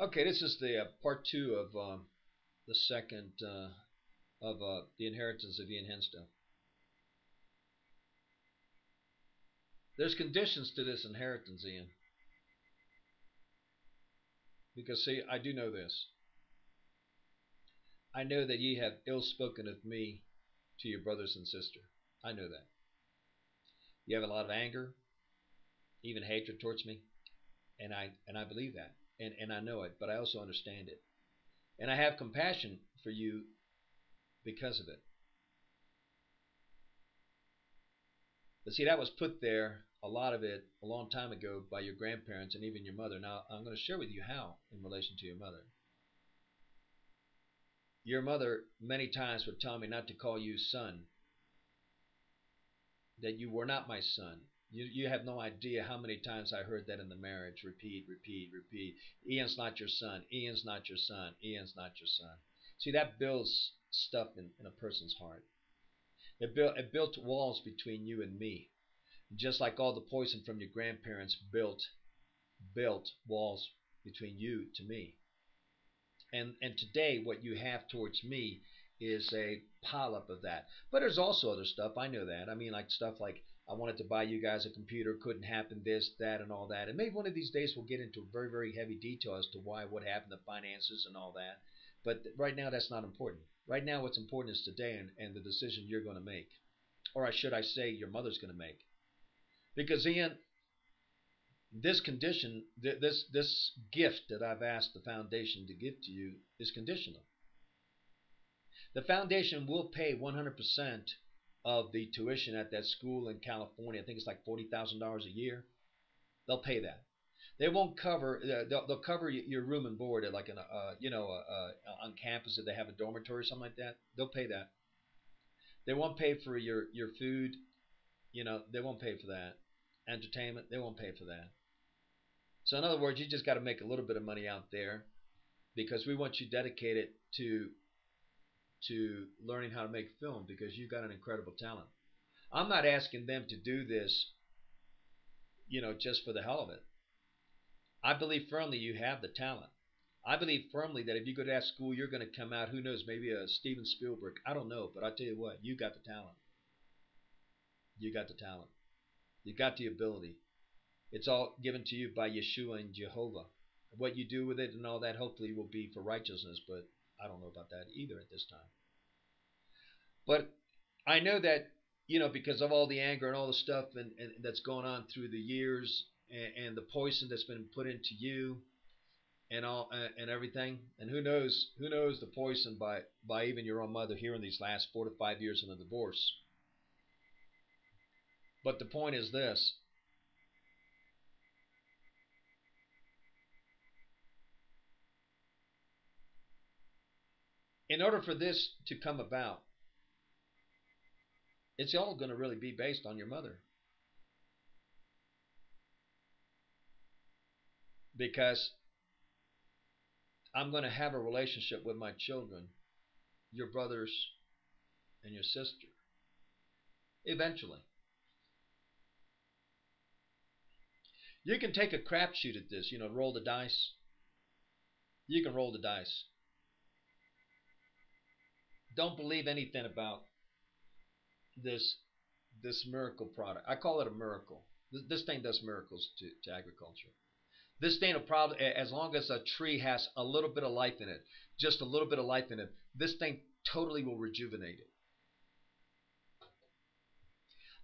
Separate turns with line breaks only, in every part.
Okay, this is the part two of the second of the inheritance of Ian Hensdill. There's conditions to this inheritance, Ian, because see, I do know this. I know that ye have ill spoken of me to your brothers and sister. I know that. You have a lot of anger, even hatred towards me, and I believe that, and I know it, but I also understand it, and I have compassion for you because of it. But see, that was put there, a lot of it, a long time ago by your grandparents and even your mother. Now, I'm going to share with you how in relation to your mother. Your mother many times would tell me not to call you son, that you were not my son. You have no idea how many times I heard that in the marriage. Repeat, repeat, repeat. Ian's not your son. Ian's not your son. Ian's not your son. See, that builds stuff in a person's heart. It built walls between you and me, just like all the poison from your grandparents built walls between you to me. And today what you have towards me is a pileup of that. But there's also other stuff. I know that. I mean, like stuff like I wanted to buy you guys a computer, couldn't happen, this, that, and all that. And maybe one of these days we'll get into very, very heavy detail as to why, what happened, the finances, and all that. But right now, that's not important. Right now, what's important is today and the decision you're going to make, or should I say, your mother's going to make. Because Ian, this condition, this gift that I've asked the foundation to give to you is conditional. The foundation will pay 100% of the tuition at that school in California. I think it's like $40,000 a year. They'll pay that. They won't cover. They'll cover your room and board at like an on campus if they have a dormitory or something like that. They'll pay that. They won't pay for your food. They won't pay for that. Entertainment. They won't pay for that. So in other words, you just got to make a little bit of money out there because we want you dedicated to learning how to make film because you've got an incredible talent. I'm not asking them to do this, just for the hell of it. I believe firmly you have the talent. I believe firmly that if you go to that school, you're going to come out, who knows, maybe a Steven Spielberg. I don't know, but I tell you what, you got the talent. You got the talent. You got the ability. It's all given to you by Yeshua and Jehovah. What you do with it and all that hopefully will be for righteousness, but I don't know about that either at this time. But I know that, because of all the anger and all the stuff and that's going on through the years and the poison that's been put into you and all and everything. And who knows the poison by even your own mother here in these last 4 to 5 years in a divorce. But the point is this. In order for this to come about, it's all going to really be based on your mother. Because I'm going to have a relationship with my children, your brothers, and your sister. Eventually. You can take a crapshoot at this, roll the dice. You can roll the dice. Don't believe anything about this this miracle product. I call it a miracle. This thing does miracles to agriculture. This thing will probably, as long as a tree has a little bit of life in it, just a little bit of life in it, this thing totally will rejuvenate it.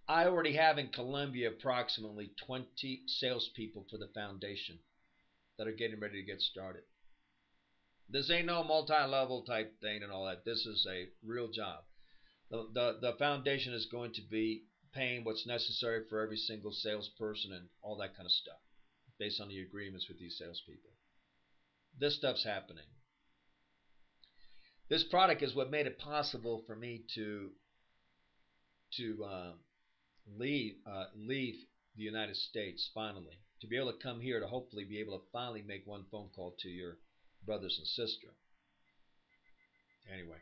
I already have in Colombia approximately 20 salespeople for the foundation that are getting ready to get started. This ain't no multi-level type thing and all that. This is a real job. The foundation is going to be paying what's necessary for every single salesperson and all that kind of stuff based on the agreements with these salespeople. This stuff's happening. This product is what made it possible for me to leave the United States finally, to be able to come here to hopefully be able to finally make one phone call to your brothers and sister. Anyway,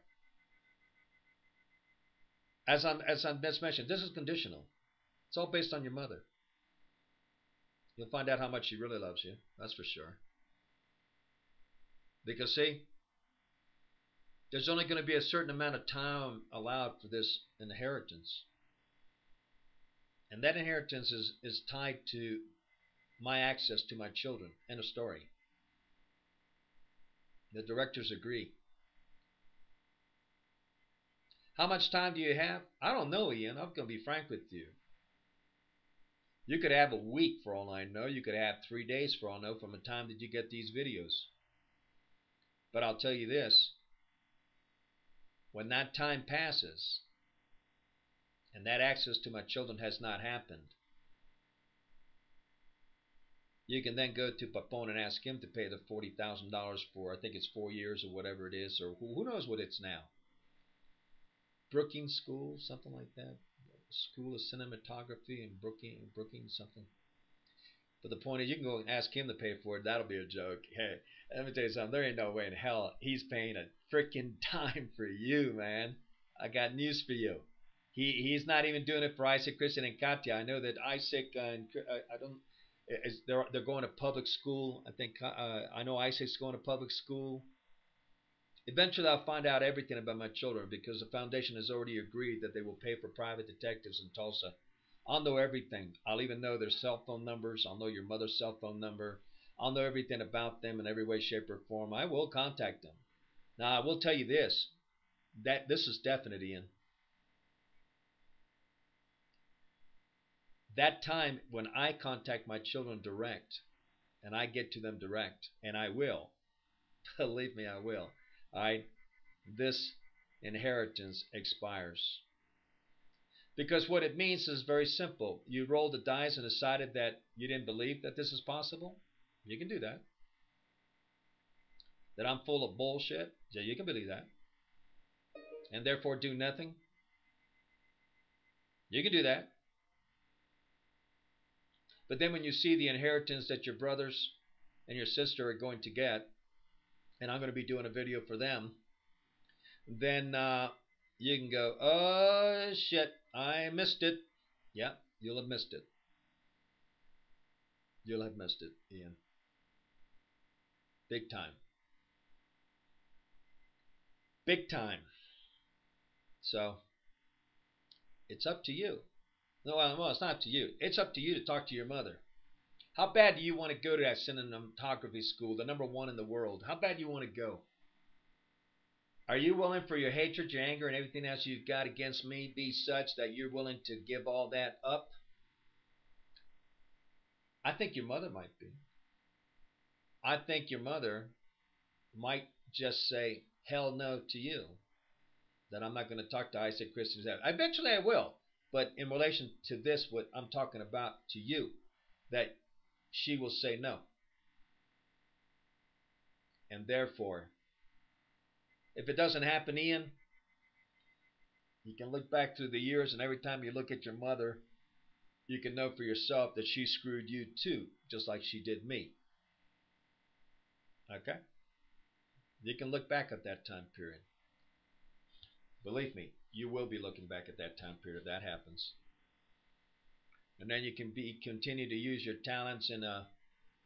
as I just mentioned, this is conditional. It's all based on your mother. You'll find out how much she really loves you. That's for sure. Because see, there's only going to be a certain amount of time allowed for this inheritance. And that inheritance is tied to my access to my children. End of story. The directors agree. How much time do you have? I don't know, Ian. I'm going to be frank with you. You could have a week for all I know. You could have 3 days for all I know from the time that you get these videos. But I'll tell you this. When that time passes and that access to my children has not happened, you can then go to Papone and ask him to pay the $40,000 for, I think it's 4 years or whatever it is, or who knows what it's now. Brookings School, something like that. School of Cinematography in Brookings something. But the point is, you can go and ask him to pay for it. That'll be a joke. Hey, let me tell you something. There ain't no way in hell he's paying a freaking dime for you, man. I got news for you. He's not even doing it for Isaac, Christian, and Katya. I know that Isaac and I don't. They're going to public school. I think I know Isaac's going to public school. Eventually, I'll find out everything about my children because the foundation has already agreed that they will pay for private detectives in Tulsa. I'll know everything. I'll even know their cell phone numbers. I'll know your mother's cell phone number. I'll know everything about them in every way, shape, or form. I will contact them. Now, I will tell you this. That this is definite, Ian. That time when I contact my children direct and I get to them direct, and I will, believe me, I will. All right, this inheritance expires. Because what it means is very simple. You rolled the dice and decided that you didn't believe that this is possible. You can do that. That I'm full of bullshit. Yeah, you can believe that. And therefore do nothing. You can do that. But then when you see the inheritance that your brothers and your sister are going to get, and I'm going to be doing a video for them, then you can go, oh shit, I missed it. Yeah, you'll have missed it. You'll have missed it, Ian. Big time. Big time. So it's up to you. No, well, it's not up to you. It's up to you to talk to your mother. How bad do you want to go to that cinematography school, the #1 in the world? How bad do you want to go? Are you willing for your hatred, your anger, and everything else you've got against me be such that you're willing to give all that up? I think your mother might be. I think your mother might just say hell no to you. That I'm not going to talk to Isaac Christians. Eventually I will. But in relation to this, what I'm talking about to you, that she will say no. And therefore, if it doesn't happen, Ian, you can look back through the years, and every time you look at your mother, you can know for yourself that she screwed you too, just like she did me. Okay? You can look back at that time period. Believe me, you will be looking back at that time period if that happens. And then you can continue to use your talents in a,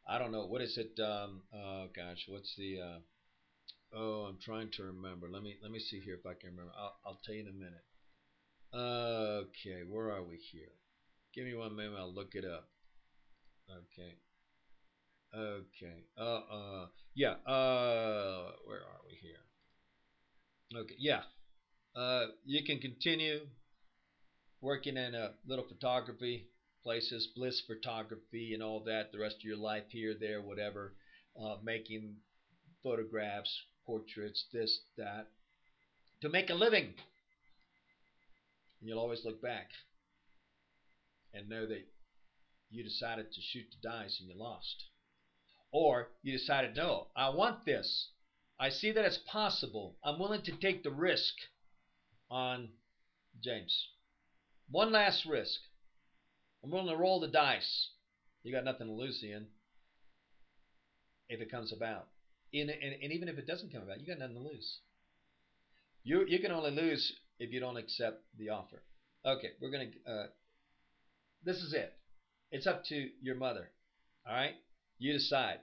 I don't know, what is it? Oh gosh, what's the? Oh, I'm trying to remember. Let me see here if I can remember. I'll tell you in a minute. Okay, where are we here? Give me 1 minute. I'll look it up. Okay. Okay. Yeah. Where are we here? Okay. Yeah. You can continue working in a little photography places, Bliss Photography, and all that. The rest of your life here, there, whatever, making photographs, portraits, this, that, to make a living. And you'll always look back and know that you decided to shoot the dice and you lost. Or you decided, no, I want this. I see that it's possible. I'm willing to take the risk on James. One last risk. I'm willing to roll the dice. You got nothing to lose, Ian, if it comes about. And even if it doesn't come about, you got nothing to lose. You can only lose if you don't accept the offer. Okay, we're going to, this is it. It's up to your mother. All right? You decide.